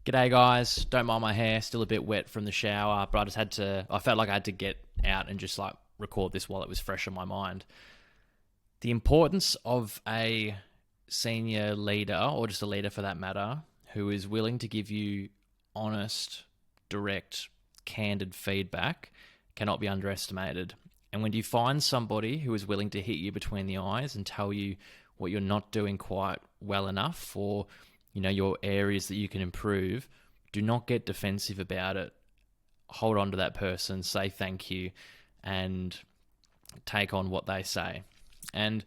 G'day guys, don't mind my hair, still a bit wet from the shower, but I felt like I had to get out and just like record this while it was fresh on my mind. The importance of a senior leader, or just a leader for that matter, who is willing to give you honest, direct, candid feedback cannot be underestimated. And when you find somebody who is willing to hit you between the eyes and tell you what you're not doing quite well enough, or your areas that you can improve, do not get defensive about it. Hold on to that person, say thank you, and take on what they say. And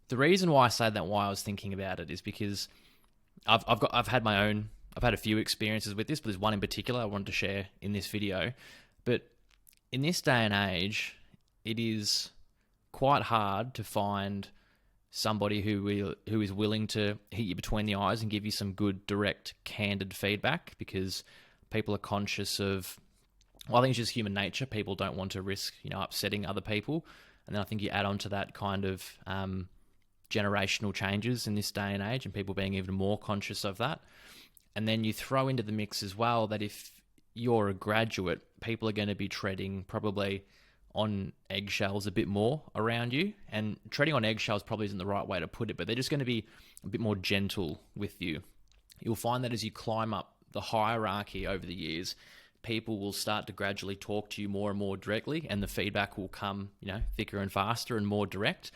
the reason why I say that, why I was thinking about it, is because I've had a few experiences with this, but there's one in particular I wanted to share in this video. But in this day and age, it is quite hard to find somebody who is willing to hit you between the eyes and give you some good, direct, candid feedback, because people are conscious of, well, I think it's just human nature. People don't want to risk, upsetting other people. And then I think you add on to that kind of generational changes in this day and age, and people being even more conscious of that. And then you throw into the mix as well that if you're a graduate, people are going to be treading probably on eggshells a bit more around you. And treading on eggshells probably isn't the right way to put it, but they're just going to be a bit more gentle with you. You'll find that as you climb up the hierarchy over the years, people will start to gradually talk to you more and more directly, and the feedback will come, thicker and faster and more direct.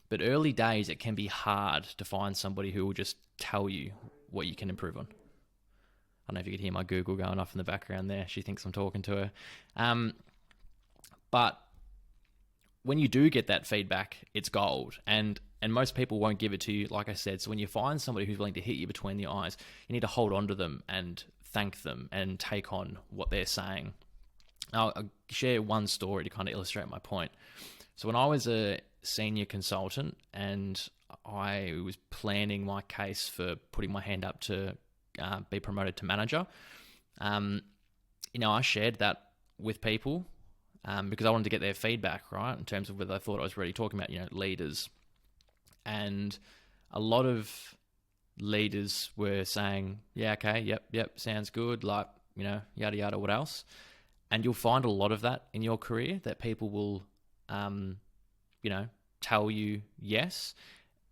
But early days, it can be hard to find somebody who will just tell you what you can improve on. I don't know if you could hear my Google going off in the background there. She thinks I'm talking to her. But when you do get that feedback, it's gold. And most people won't give it to you, like I said. So when you find somebody who's willing to hit you between the eyes, you need to hold on to them and thank them and take on what they're saying. I'll share one story to kind of illustrate my point. So when I was a senior consultant and I was planning my case for putting my hand up to be promoted to manager, I shared that with people because I wanted to get their feedback, right, in terms of whether I thought I was ready, talking about, leaders. And a lot of leaders were saying, yeah, okay, yep, sounds good, like, yada, yada, what else? And you'll find a lot of that in your career, that people will, tell you yes,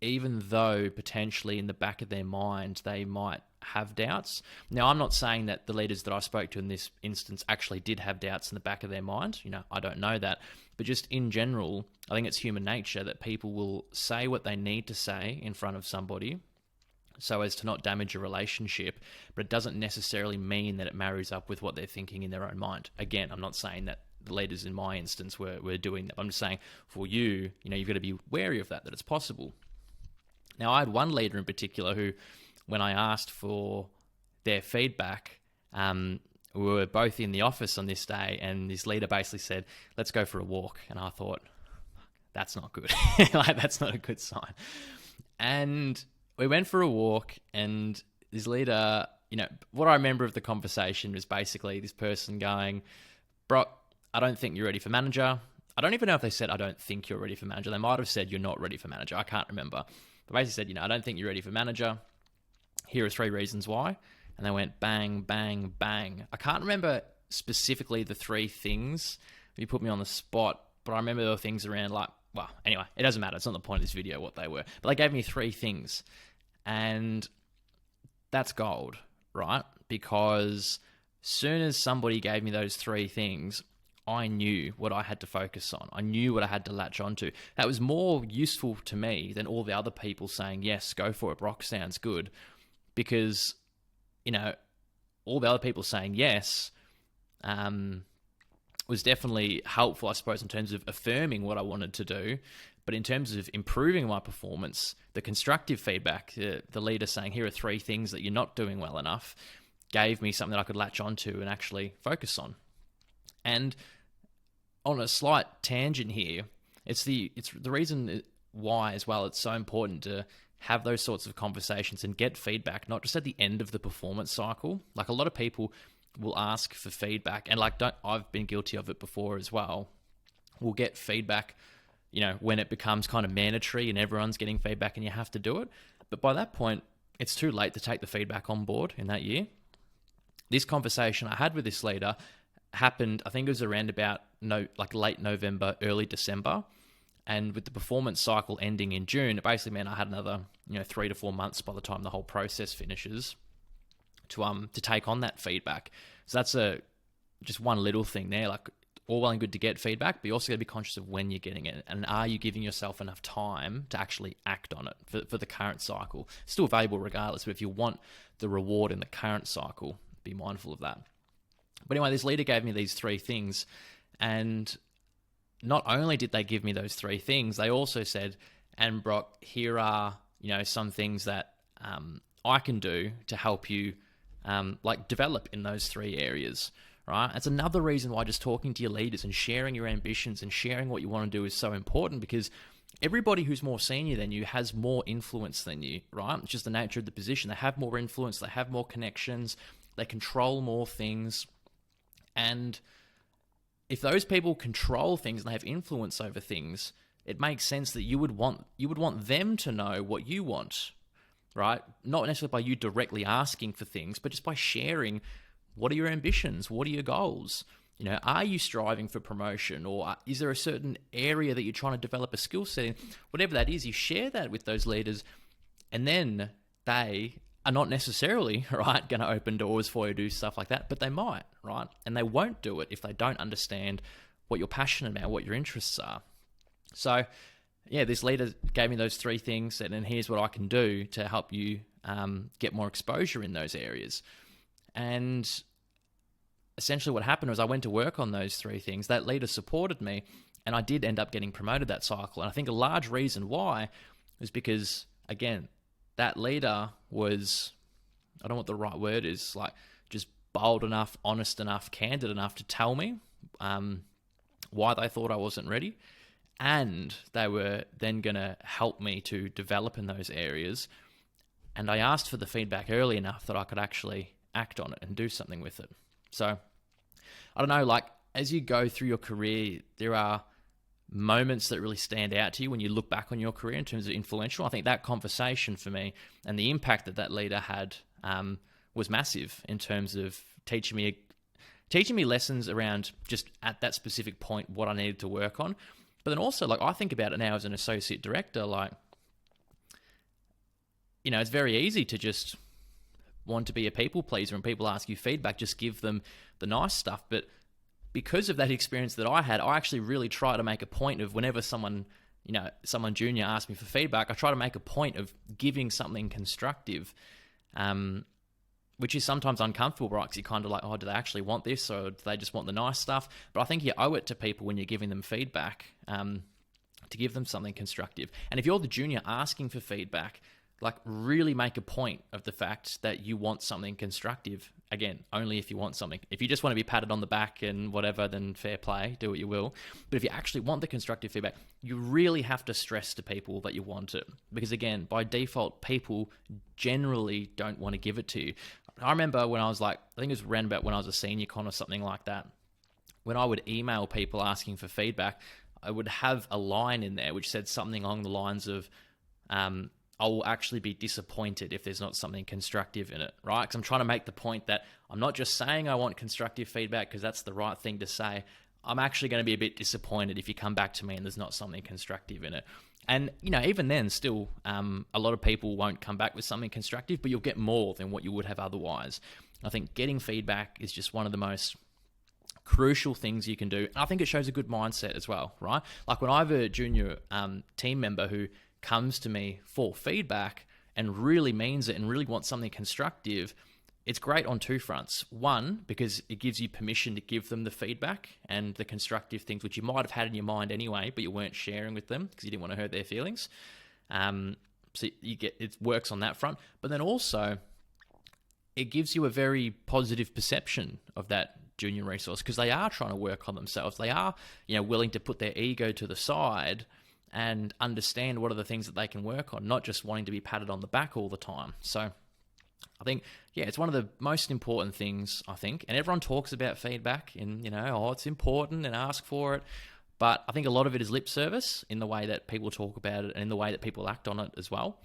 even though potentially in the back of their mind they might have doubts. Now, I'm not saying that the leaders that I spoke to in this instance actually did have doubts in the back of their mind. I don't know that. But just in general, I think it's human nature that people will say what they need to say in front of somebody so as to not damage a relationship, but it doesn't necessarily mean that it marries up with what they're thinking in their own mind. Again, I'm not saying that the leaders in my instance were doing that. I'm just saying for you, you've got to be wary of that it's possible. Now, I had one leader in particular who, when I asked for their feedback, we were both in the office on this day, and this leader basically said, let's go for a walk. And I thought, that's not good. That's not a good sign. And we went for a walk, and this leader, what I remember of the conversation was basically this person going, bro, I don't think you're ready for manager. I don't even know if they said, I don't think you're ready for manager. They might have said, you're not ready for manager. I can't remember. But basically said, I don't think you're ready for manager. Here are 3 reasons why. And they went bang, bang, bang. I can't remember specifically the 3 things. You put me on the spot, but I remember there were things around anyway, it doesn't matter. It's not the point of this video what they were. But they gave me 3 things. And that's gold, right? Because soon as somebody gave me those 3 things, I knew what I had to focus on. I knew what I had to latch onto. That was more useful to me than all the other people saying, yes, go for it, Brock, sounds good. Because, all the other people saying yes was definitely helpful, I suppose, in terms of affirming what I wanted to do. But in terms of improving my performance, the constructive feedback, the leader saying, here are 3 things that you're not doing well enough, gave me something that I could latch onto and actually focus on. And on a slight tangent here, it's the reason why as well it's so important to have those sorts of conversations and get feedback, not just at the end of the performance cycle. Like, a lot of people will ask for feedback, and I've been guilty of it before as well. We'll get feedback, when it becomes kind of mandatory and everyone's getting feedback and you have to do it. But by that point, it's too late to take the feedback on board in that year. this conversation I had with this leader happened, I think it was around about late November, early December. And with the performance cycle ending in June, it basically meant I had another 3 to 4 months by the time the whole process finishes to take on that feedback. So that's just one little thing there. Like, all well and good to get feedback, but you also got to be conscious of when you're getting it, and are you giving yourself enough time to actually act on it for the current cycle? Still valuable regardless, but if you want the reward in the current cycle, be mindful of that. But anyway, this leader gave me these 3 things, and not only did they give me those 3 things, they also said, and Brock, here are some things that I can do to help you develop in those 3 areas. Right? That's another reason why just talking to your leaders and sharing your ambitions and sharing what you want to do is so important, because everybody who's more senior than you has more influence than you, right? It's just the nature of the position. They have more influence, they have more connections, they control more things. And if those people control things and they have influence over things, it makes sense that you would want them to know what you want, right? Not necessarily by you directly asking for things, but just by sharing. What are your ambitions? What are your goals? Are you striving for promotion, or is there a certain area that you're trying to develop a skill set in? Whatever that is, you share that with those leaders, and then they are not necessarily, right, going to open doors for you to do stuff like that, but they might, right? And they won't do it if they don't understand what you're passionate about, what your interests are. So, yeah, this leader gave me those 3 things, and then here's what I can do to help you get more exposure in those areas. And essentially what happened was I went to work on those 3 things. That leader supported me, and I did end up getting promoted that cycle. And I think a large reason why was because, again, that leader was, I don't know what the right word is, just bold enough, honest enough, candid enough to tell me why they thought I wasn't ready. And they were then going to help me to develop in those areas. And I asked for the feedback early enough that I could actually act on it and do something with it. So, I don't know, as you go through your career, there are moments that really stand out to you when you look back on your career in terms of influential. I think that conversation for me and the impact that leader had was massive in terms of teaching me lessons around just at that specific point what I needed to work on. But then also, I think about it now as an associate director, it's very easy to just want to be a people pleaser, and people ask you feedback, just give them the nice stuff. But because of that experience that I had, I actually really try to make a point of, whenever someone junior asks me for feedback, I try to make a point of giving something constructive, which is sometimes uncomfortable, right? Because you're kind of like, oh, do they actually want this, or do they just want the nice stuff? But I think you owe it to people when you're giving them feedback to give them something constructive. And if you're the junior asking for feedback, really make a point of the fact that you want something constructive. Again, only if you want something. If you just want to be patted on the back and whatever, then fair play, do what you will. But if you actually want the constructive feedback, you really have to stress to people that you want it. Because again, by default, people generally don't want to give it to you. I remember when I was I think it was around about when I was a senior con or something like that, when I would email people asking for feedback, I would have a line in there which said something along the lines of, I will actually be disappointed if there's not something constructive in it, right? Because I'm trying to make the point that I'm not just saying I want constructive feedback because that's the right thing to say. I'm actually going to be a bit disappointed if you come back to me and there's not something constructive in it. And, even then still, a lot of people won't come back with something constructive, but you'll get more than what you would have otherwise. I think getting feedback is just one of the most crucial things you can do. And I think it shows a good mindset as well, right? When I have a junior team member who comes to me for feedback and really means it and really wants something constructive, it's great on 2 fronts. One, because it gives you permission to give them the feedback and the constructive things which you might have had in your mind anyway, but you weren't sharing with them because you didn't want to hurt their feelings. So it works on that front. But then also, it gives you a very positive perception of that junior resource because they are trying to work on themselves. They are, willing to put their ego to the side and understand what are the things that they can work on, not just wanting to be patted on the back all the time. So I think, it's one of the most important things, I think. And everyone talks about feedback and, it's important and ask for it. But I think a lot of it is lip service in the way that people talk about it and in the way that people act on it as well.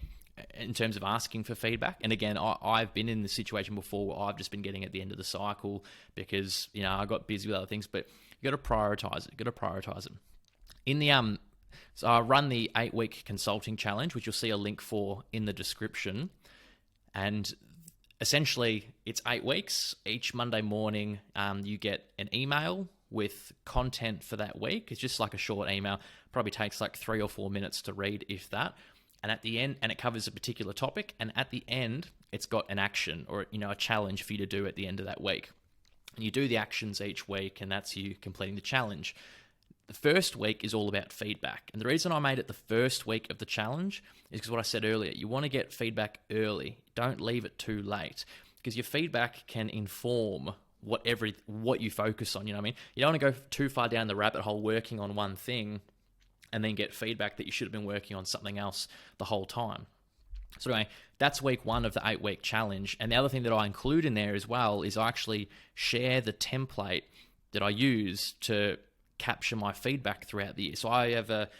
in terms of asking for feedback. And again, I've been in the situation before where I've just been getting at the end of the cycle because, I got busy with other things, but you got to prioritize it. In the, so I run the 8-week consulting challenge, which you'll see a link for in the description. And essentially it's 8 weeks. Each Monday morning, you get an email with content for that week. It's just like a short email, probably takes like 3 or 4 minutes to read, if that. And at the end, and it covers a particular topic. And at the end, it's got an action or, a challenge for you to do at the end of that week. And you do the actions each week, and that's you completing the challenge. The first week is all about feedback. And the reason I made it the first week of the challenge is because what I said earlier, you want to get feedback early. Don't leave it too late, because your feedback can inform what you focus on. You know what I mean? You don't want to go too far down the rabbit hole working on one thing and then get feedback that you should have been working on something else the whole time. So anyway, that's week 1 of the 8-week challenge. And the other thing that I include in there as well is I actually share the template that I use to capture my feedback throughout the year. So I have a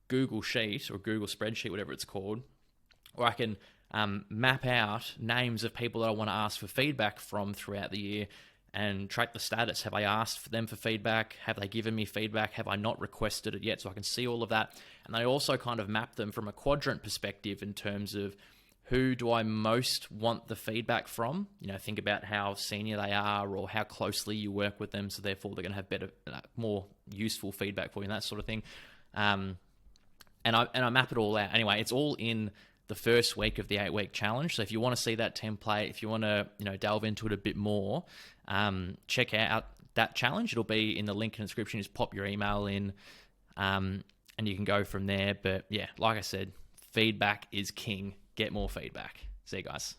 Google Sheet or Google Spreadsheet, whatever it's called, where I can map out names of people that I want to ask for feedback from throughout the year and track the status. Have I asked for them for feedback? Have they given me feedback? Have I not requested it yet? So I can see all of that. And I also kind of map them from a quadrant perspective in terms of who do I most want the feedback from? Think about how senior they are or how closely you work with them. So therefore they're going to have better, more useful feedback for you and that sort of thing. And I map it all out. Anyway, it's all in the first week of the 8-week challenge. So if you want to see that template, if you want to, delve into it a bit more, check out that challenge. It'll be in the link in the description. Just pop your email in, and you can go from there. But yeah, like I said, feedback is king. Get more feedback. See you guys.